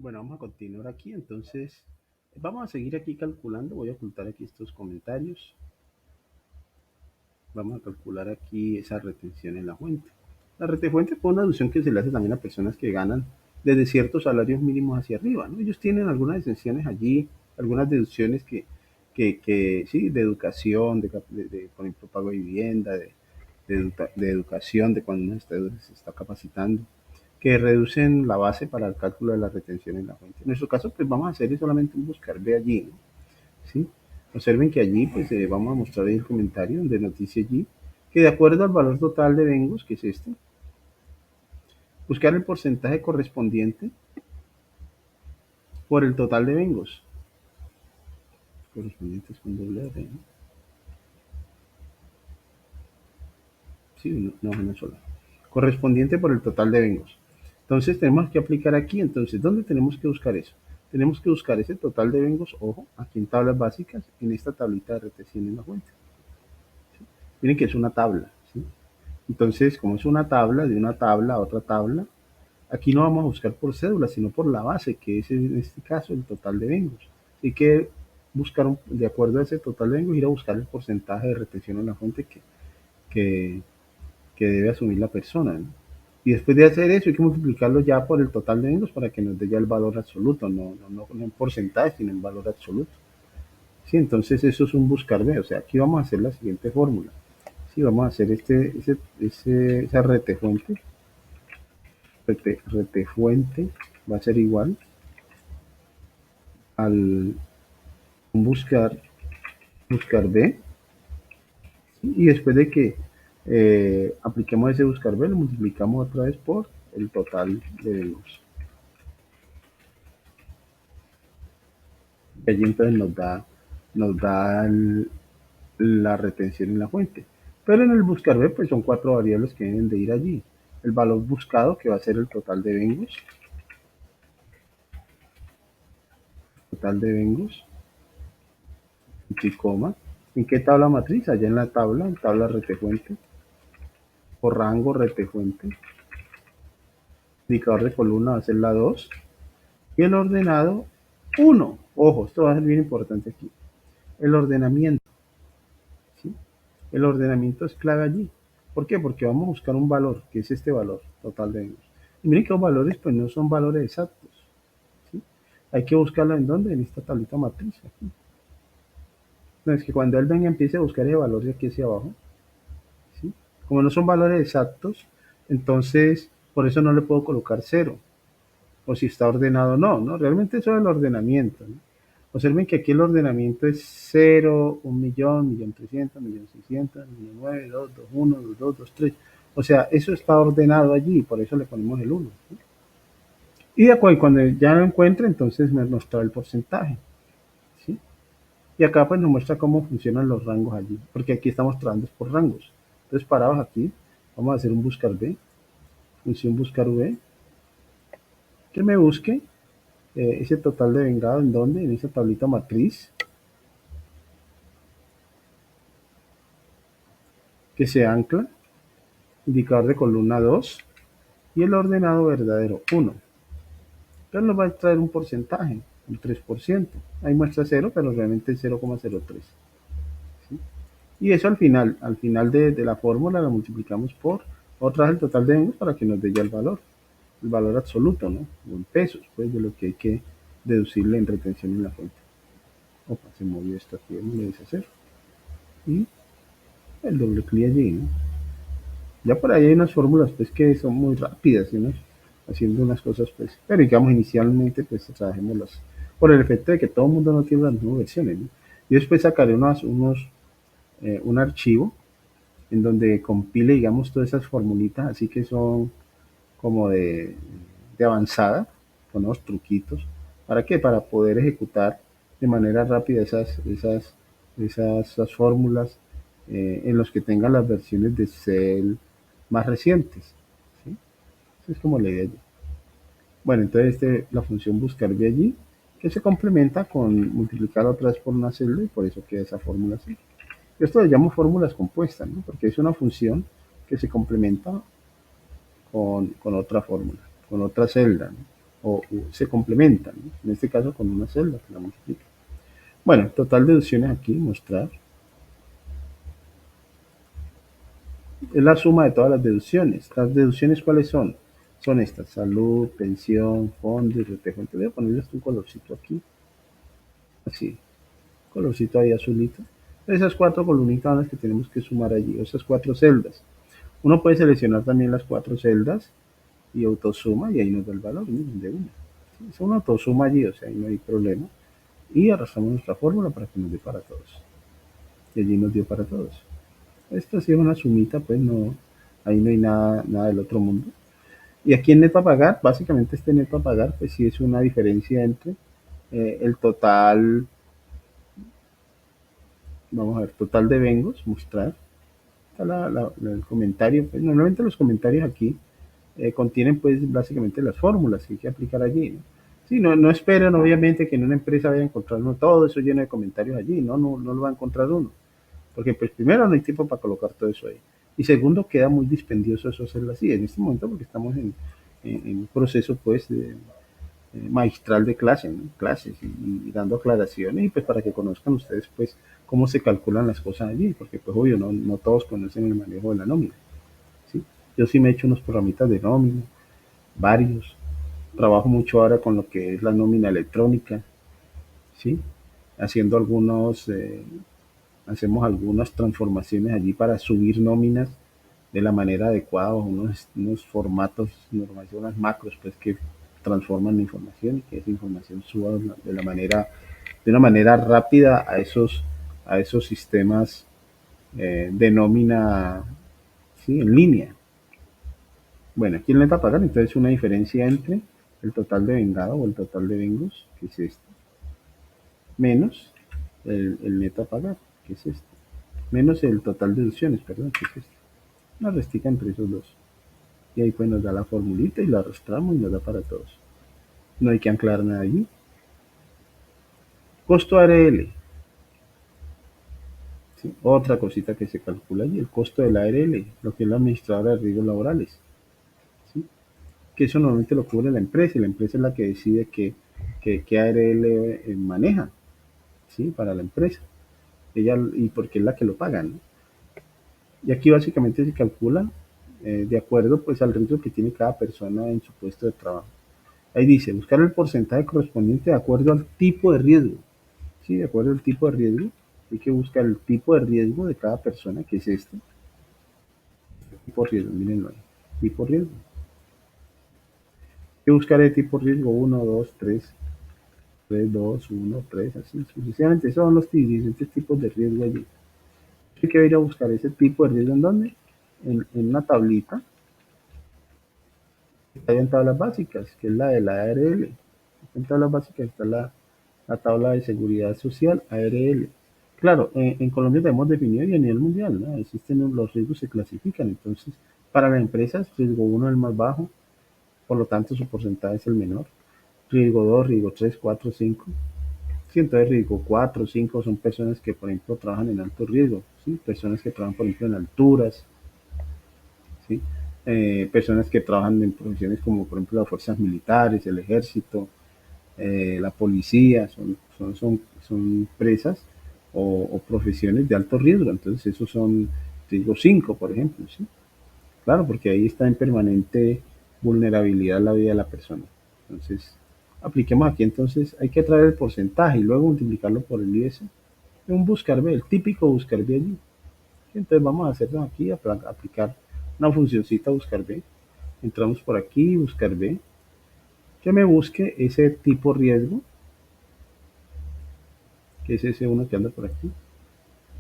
Bueno, vamos a continuar aquí. Entonces, vamos a seguir aquí calculando. Voy a ocultar aquí estos comentarios. Vamos a calcular aquí esa retención en la fuente. La retefuente fue una deducción que se le hace también a personas que ganan desde ciertos salarios mínimos hacia arriba, ¿no? Ellos tienen algunas exenciones allí, algunas deducciones que sí, de educación, por ejemplo, pago de vivienda, de educación, de cuando uno se está capacitando, que reducen la base para el cálculo de la retención en la fuente. En nuestro caso, pues vamos a hacer solamente un buscar de allí, ¿no? ¿Sí? Observen que allí, pues vamos a mostrar ahí el comentario donde nos dice allí que de acuerdo al valor total de Vengos, que es este, buscar el porcentaje correspondiente por el total de Vengos. Correspondientes con doble R, ¿no? Sí, no, una sola. Correspondiente por el total de Vengos. Entonces tenemos que aplicar aquí. Entonces, ¿dónde tenemos que buscar eso? Tenemos que buscar ese total de Vengos, ojo, aquí en tablas básicas, en esta tablita de retención en la fuente. ¿Sí? Miren que es una tabla, ¿sí? Entonces, como es una tabla, de una tabla a otra tabla, aquí no vamos a buscar por cédula, sino por la base, que es en este caso el total de Vengos. Así que buscar, de acuerdo a ese total de Vengos, ir a buscar el porcentaje de retención en la fuente que, que debe asumir la persona, ¿no? Y después de hacer eso hay que multiplicarlo ya por el total de Vengos para que nos dé ya el valor absoluto, no en porcentaje, sino en valor absoluto. Sí, entonces eso es un buscar B, o sea, aquí vamos a hacer la siguiente fórmula. Sí, vamos a hacer esa retefuente va a ser igual al buscar B, ¿sí? Y después de que apliquemos ese buscar B, lo multiplicamos otra vez por el total de Vengos. Y allí entonces nos da la retención en la fuente. Pero en el buscar B, pues son cuatro variables que deben de ir allí. El valor buscado, que va a ser el total de Vengos, y coma. ¿En qué tabla matriz? Allá en la tabla, en tabla retefuente, por rango retefuente. Indicador de columna va a ser la 2 y el ordenado 1. Ojo, esto va a ser bien importante aquí. El ordenamiento, ¿sí? El ordenamiento es clave allí. ¿Por qué? Porque vamos a buscar un valor, que es este valor total de Vengos. Y miren que los valores pues no son valores exactos, ¿sí? Hay que buscarlo en dónde, en esta tablita matriz. Aquí. No, es que cuando él venga empiece a buscar ese valor de aquí hacia abajo, ¿sí? Como no son valores exactos, entonces por eso no le puedo colocar cero. O si está ordenado, no, realmente eso es el ordenamiento, ¿no? Observen que aquí el ordenamiento es 0, 1.000.000, 1.300.000, 1.600.000, 1.009.000, 2, 2, 1, 2, 2, 2, 3. O sea, eso está ordenado allí, por eso le ponemos el 1, ¿sí? Y de acuerdo, cuando ya lo encuentre, entonces nos trae el porcentaje, ¿sí? Y acá pues nos muestra cómo funcionan los rangos allí, porque aquí estamos trabajando por rangos. Entonces parados aquí, vamos a hacer un buscar B, función buscar V, que me busque ese total de vengado en dónde, en esa tablita matriz, que se ancla, indicador de columna 2 y el ordenado verdadero 1. Entonces nos va a traer un porcentaje, el 3%. Ahí muestra 0, pero realmente es 0,03. ¿Sí? Y eso al final de la fórmula la multiplicamos por otra vez el total de vengos para que nos dé ya el valor absoluto, ¿no? O en pesos, pues, de lo que hay que deducirle en retención en la fuente. Opa, se movió esto aquí, vamos a deshacer. Y el doble clic allí, ¿no? Ya por ahí hay unas fórmulas pues que son muy rápidas, ¿no? Haciendo unas cosas pues, pero digamos inicialmente pues trabajémoslas por el efecto de que todo el mundo no tiene las mismas versiones, ¿no? Yo después sacaré un archivo en donde compile digamos todas esas formulitas así que son como de avanzada, con unos truquitos. ¿Para qué? Para poder ejecutar de manera rápida esas fórmulas en los que tengan las versiones de Excel más recientes. ¿Sí? Esa es como la idea. Bueno, entonces la función buscar de allí, que se complementa con multiplicar otra vez por una celda y por eso queda esa fórmula así. Esto lo llamo fórmulas compuestas, ¿no? Porque es una función que se complementa con otra fórmula, con otra celda, ¿no? se complementan, ¿no? En este caso con una celda que la multiplica. Bueno, total deducciones aquí, mostrar. Es la suma de todas las deducciones. ¿Las deducciones cuáles son? Son estas: salud, pensión, fondo y retejo. Entonces voy a ponerles un colorcito aquí, así, colorcito ahí azulito. Esas cuatro columnitas son las que tenemos que sumar allí, esas cuatro celdas. Uno puede seleccionar también las cuatro celdas y autosuma y ahí nos da el valor, miren, de una. Es una autosuma allí, o sea, ahí no hay problema. Y arrastramos nuestra fórmula para que nos dé para todos. Y allí nos dio para todos. Esto sí es una sumita, pues no, ahí no hay nada del otro mundo. Y aquí en neto a pagar, básicamente este neto a pagar, pues sí es una diferencia entre el total, vamos a ver, total de vengos, mostrar, está el comentario, pues normalmente los comentarios aquí contienen pues básicamente las fórmulas que hay que aplicar allí, ¿no? Sí, no esperan obviamente que en una empresa vaya a encontrar uno todo eso lleno de comentarios allí, no lo va a encontrar uno, porque pues primero no hay tiempo para colocar todo eso ahí, y segundo queda muy dispendioso eso hacerlo así, en este momento porque estamos en un proceso pues de, magistral de clase, ¿no? Clases y dando aclaraciones y pues para que conozcan ustedes pues cómo se calculan las cosas allí, porque pues obvio no todos conocen el manejo de la nómina, ¿sí? Yo sí me he hecho unos programitas de nómina, varios, trabajo mucho ahora con lo que es la nómina electrónica, ¿sí? Haciendo hacemos algunas transformaciones allí para subir nóminas de la manera adecuada, unos formatos, unas macros pues que transforman la información y que esa información suba de una manera rápida a esos sistemas de nómina, ¿sí? En línea. Bueno, aquí el neto a pagar, entonces una diferencia entre el total de vengado o el total de vengos, que es este, menos el neto a pagar, que es este, menos el total de deducciones, perdón, que es este. Una restica entre esos dos. Y ahí pues nos da la formulita y la arrastramos y nos da para todos. No hay que anclar nada allí. Costo ARL. ¿Sí? Otra cosita que se calcula allí, el costo del ARL, lo que es la administradora de riesgos laborales. ¿Sí? Que eso normalmente lo cubre la empresa y la empresa es la que decide qué ARL maneja, ¿sí? Para la empresa. Ella, y porque es la que lo paga, ¿no? Y aquí básicamente se calcula de acuerdo pues al riesgo que tiene cada persona en su puesto de trabajo. Ahí dice, buscar el porcentaje correspondiente de acuerdo al tipo de riesgo. Sí, de acuerdo al tipo de riesgo. Hay que buscar el tipo de riesgo de cada persona, que es este. Tipo de riesgo, mírenlo ahí. Tipo de riesgo. Hay que buscar el tipo de riesgo uno, 2, 3, 3, 2, 1, 3, así sucesivamente. Esos son los diferentes tipos de riesgo allí. Hay que ir a buscar ese tipo de riesgo en dónde? En una tablita. Está en tablas básicas, que es la de la ARL. En tablas básicas está la tabla de seguridad social, ARL. Claro, en Colombia tenemos definido y a nivel mundial, ¿no? Existen los riesgos se clasifican. Entonces, para las empresas, riesgo uno es el más bajo, por lo tanto su porcentaje es el menor. Riesgo 2, riesgo 3, 4, 5. Sí, entonces riesgo 4, 5 son personas que, por ejemplo, trabajan en alto riesgo, ¿sí? Personas que trabajan, por ejemplo, en alturas, ¿sí? Personas que trabajan en profesiones como, por ejemplo, las fuerzas militares, el ejército, la policía, son empresas o profesiones de alto riesgo. Entonces, esos son riesgo 5, por ejemplo, ¿sí? Claro, porque ahí está en permanente vulnerabilidad la vida de la persona. Entonces, apliquemos aquí, entonces, hay que traer el porcentaje y luego multiplicarlo por el IS. Un buscar B, el típico buscar B allí. Entonces, vamos a hacerlo aquí, aplicar una funcioncita buscar B. Entramos por aquí, buscar B, que me busque ese tipo riesgo, que es ese uno que anda por aquí.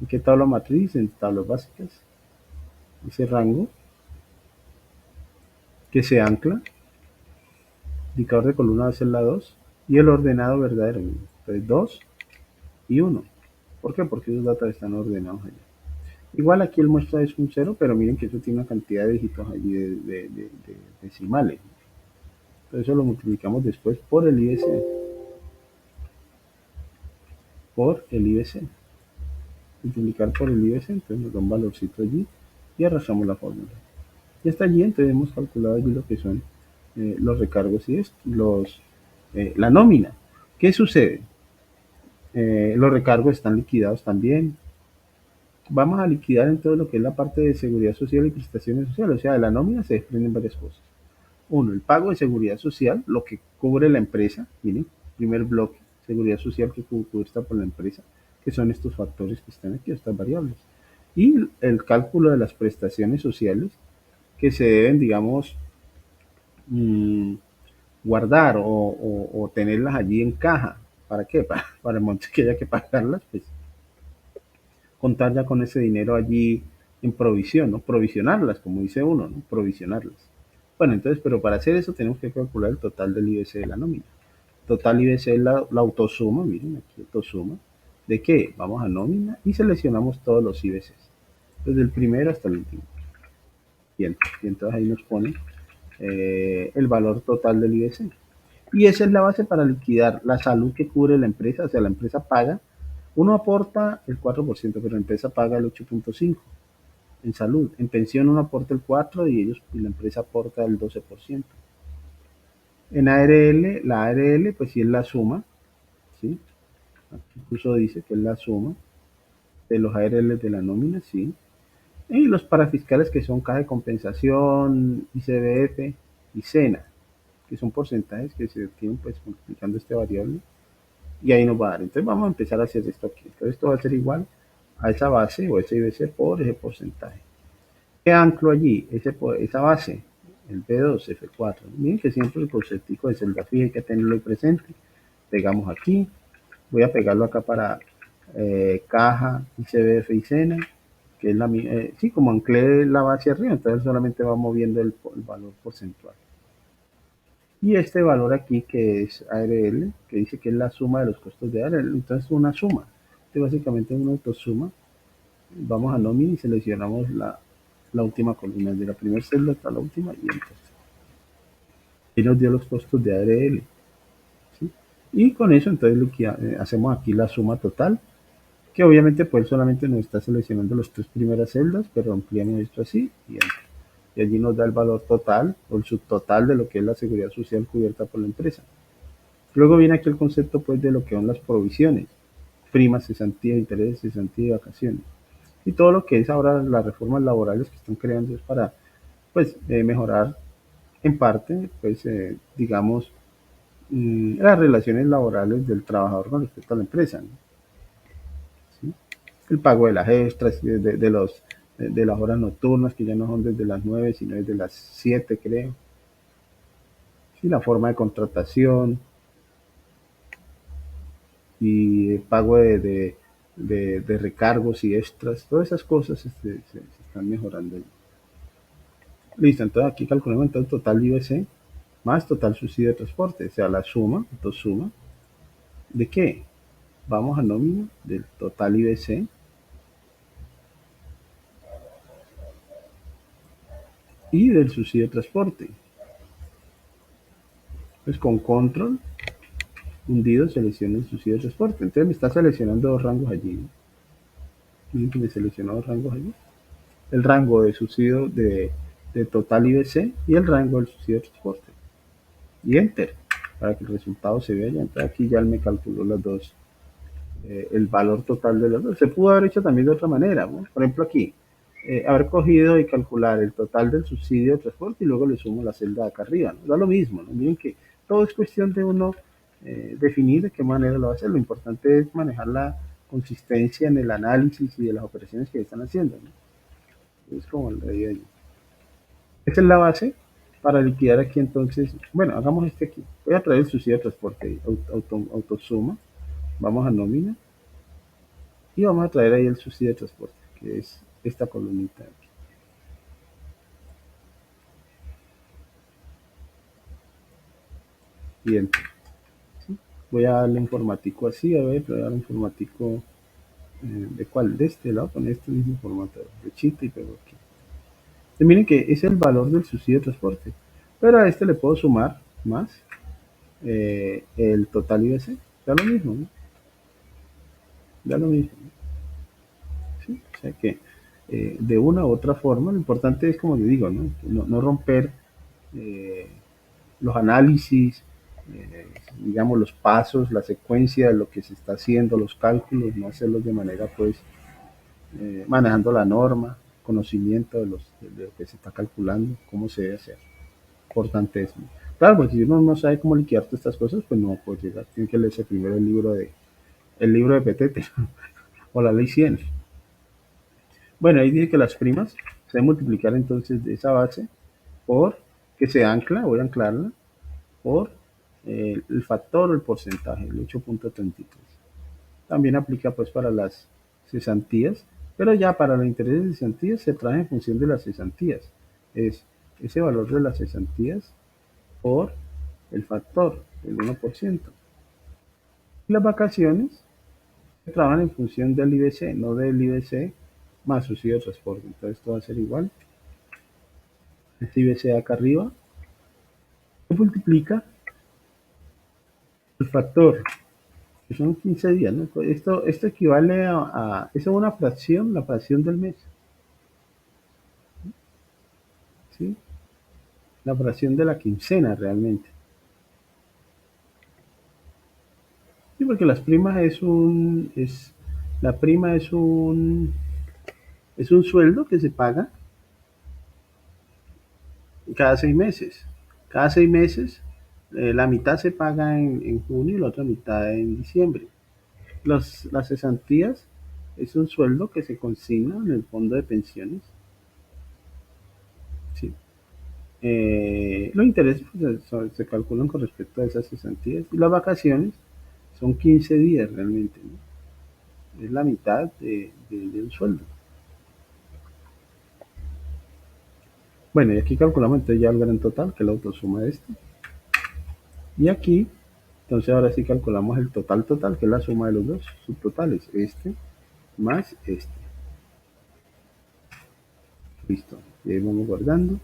¿En qué tabla matriz? En tablas básicas. Ese rango que se ancla. Indicador de columna va a ser la 2. Y el ordenado verdadero. Entonces 2 y 1. ¿Por qué? Porque esos datos están ordenados allá. Igual aquí el muestra es un 0, pero miren que eso tiene una cantidad de dígitos allí de decimales. Entonces eso lo multiplicamos después por el IBC. Por el IBC. Multiplicar por el IBC, entonces nos da un valorcito allí y arrastramos la fórmula. Ya está allí, entonces hemos calculado allí lo que son los recargos y la nómina. ¿Qué sucede? Los recargos están liquidados también. Vamos a liquidar en todo lo que es la parte de seguridad social y prestaciones sociales. O sea, de la nómina se desprenden varias cosas. Uno, el pago de seguridad social, lo que cubre la empresa. Miren, primer bloque, seguridad social que cubierta por la empresa, que son estos factores que están aquí, estas variables. Y el cálculo de las prestaciones sociales que se deben, digamos, mmm, guardar o tenerlas allí en caja. ¿Para qué? Para el monto que haya que pagarlas, pues contar ya con ese dinero allí en provisión, ¿no? Provisionarlas, como dice uno, ¿no? Provisionarlas. Bueno, entonces, pero para hacer eso tenemos que calcular el total del IBC de la nómina. Total IBC es la autosuma, miren aquí autosuma. ¿De qué? Vamos a nómina y seleccionamos todos los IBCs, desde el primero hasta el último. Y entonces ahí nos pone el valor total del IBC. Y esa es la base para liquidar la salud que cubre la empresa, o sea, la empresa paga, uno aporta el 4%, pero la empresa paga el 8.5% en salud. En pensión uno aporta el 4% y la empresa aporta el 12%. En ARL, la ARL, pues sí es la suma, ¿sí? Aquí incluso dice que es la suma de los ARL de la nómina, sí. Y los parafiscales que son caja de compensación, ICBF y SENA, que son porcentajes que se obtienen pues multiplicando este variable y ahí nos va a dar. Entonces vamos a empezar a hacer esto aquí. Entonces esto va a ser igual a esa base o ese IBC por ese porcentaje. ¿Qué anclo allí? Esa base, el P2, F4. Miren que siempre el conceptico de celda fija hay que tenerlo ahí presente. Pegamos aquí. Voy a pegarlo acá para caja, ICBF y SENA, que es sí, como anclé la base arriba, entonces solamente va moviendo el valor porcentual. Y este valor aquí que es ARL, que dice que es la suma de los costos de ARL, entonces es una suma. Entonces básicamente es una autosuma. Vamos a nómina y seleccionamos la última columna, de la primera celda hasta la última y entonces y nos dio los costos de ARL. ¿Sí? Y con eso entonces hacemos aquí la suma total, que obviamente pues solamente nos está seleccionando las tres primeras celdas, pero ampliamos esto así y allí nos da el valor total o el subtotal de lo que es la seguridad social cubierta por la empresa. Luego viene aquí el concepto pues de lo que son las provisiones, primas, cesantía, intereses, cesantía y vacaciones. Y todo lo que es ahora las reformas laborales que están creando es para pues mejorar en parte pues digamos las relaciones laborales del trabajador con respecto a la empresa, ¿no? ¿Sí? El pago de las extras, de las horas nocturnas que ya no son desde las 9 sino desde las 7 creo. ¿Sí? La forma de contratación, y pago de recargos y extras, todas esas cosas se están mejorando. Listo, entonces aquí calculamos entonces total IBC más total subsidio de transporte, o sea, la suma, suma, ¿de qué? Vamos a nómina del total IBC y del subsidio de transporte. Pues con control hundido selecciono el subsidio de transporte. Entonces me está seleccionando dos rangos allí. Miren que me seleccionó dos rangos allí. El rango de subsidio de total IBC y el rango del subsidio de transporte. Y enter para que el resultado se vea ya. Entonces aquí ya me calculó las dos, el valor total de las dos. Se pudo haber hecho también de otra manera, ¿no? Por ejemplo aquí, haber cogido y calcular el total del subsidio de transporte y luego le sumo la celda de acá arriba, ¿no? Da lo mismo, ¿no? Miren que todo es cuestión de uno definir de qué manera lo va a hacer. Lo importante es manejar la consistencia en el análisis y de las operaciones que están haciendo, ¿no? Es como la idea. Esta es la base para liquidar aquí entonces. Bueno, hagamos este aquí. Voy a traer el subsidio de transporte, autosuma. Vamos a nómina. Y vamos a traer ahí el subsidio de transporte, que es esta columnita aquí. Bien. ¿Sí? Voy a darle un formatico así, a ver, voy a darle un formatico ¿de cuál? De este lado, con este mismo formato, flechita y pego aquí. Entonces, miren que es el valor del subsidio de transporte, pero a este le puedo sumar más el total IBC, da lo mismo, ¿no? Da lo mismo, ¿no? ¿Sí? O sea que de una u otra forma, lo importante es, como le digo, no romper los análisis, digamos los pasos, la secuencia de lo que se está haciendo, los cálculos, no hacerlos de manera pues manejando la norma, conocimiento de lo que se está calculando, cómo se debe hacer. Importante eso. Claro, porque si uno no sabe cómo liquidar todas estas cosas, pues no puede llegar. Tiene que leerse primero el libro de Petete o la ley 100. Bueno, ahí dice que las primas se deben multiplicar entonces de esa base por que se ancla, voy a anclarla, por el factor o el porcentaje, el 8.33. También aplica pues para las cesantías, pero ya para los intereses de cesantías se trae en función de las cesantías. Es ese valor de las cesantías por el factor, el 1%. Y las vacaciones se trabajan en función del IBC, no del IBC más subsidio de transporte. Entonces esto va a ser igual. Este IBC de acá arriba se multiplica el factor, que son 15 días. ¿No? Esto equivale eso es una fracción, la fracción del mes. ¿Sí? La fracción de la quincena realmente. Sí, porque las primas la prima es un sueldo que se paga cada 6 meses. Cada 6 meses, la mitad se paga en junio y la otra mitad en diciembre. Las cesantías es un sueldo que se consigna en el fondo de pensiones. ¿Sí? Los intereses pues, se calculan con respecto a esas cesantías y las vacaciones son 15 días realmente. ¿No? Es la mitad de un sueldo. Bueno, y aquí calculamos entonces ya el gran total, que es la autosuma de esto. Y aquí, entonces ahora sí calculamos el total total, que es la suma de los dos subtotales, este más este. Listo. Y ahí vamos guardando.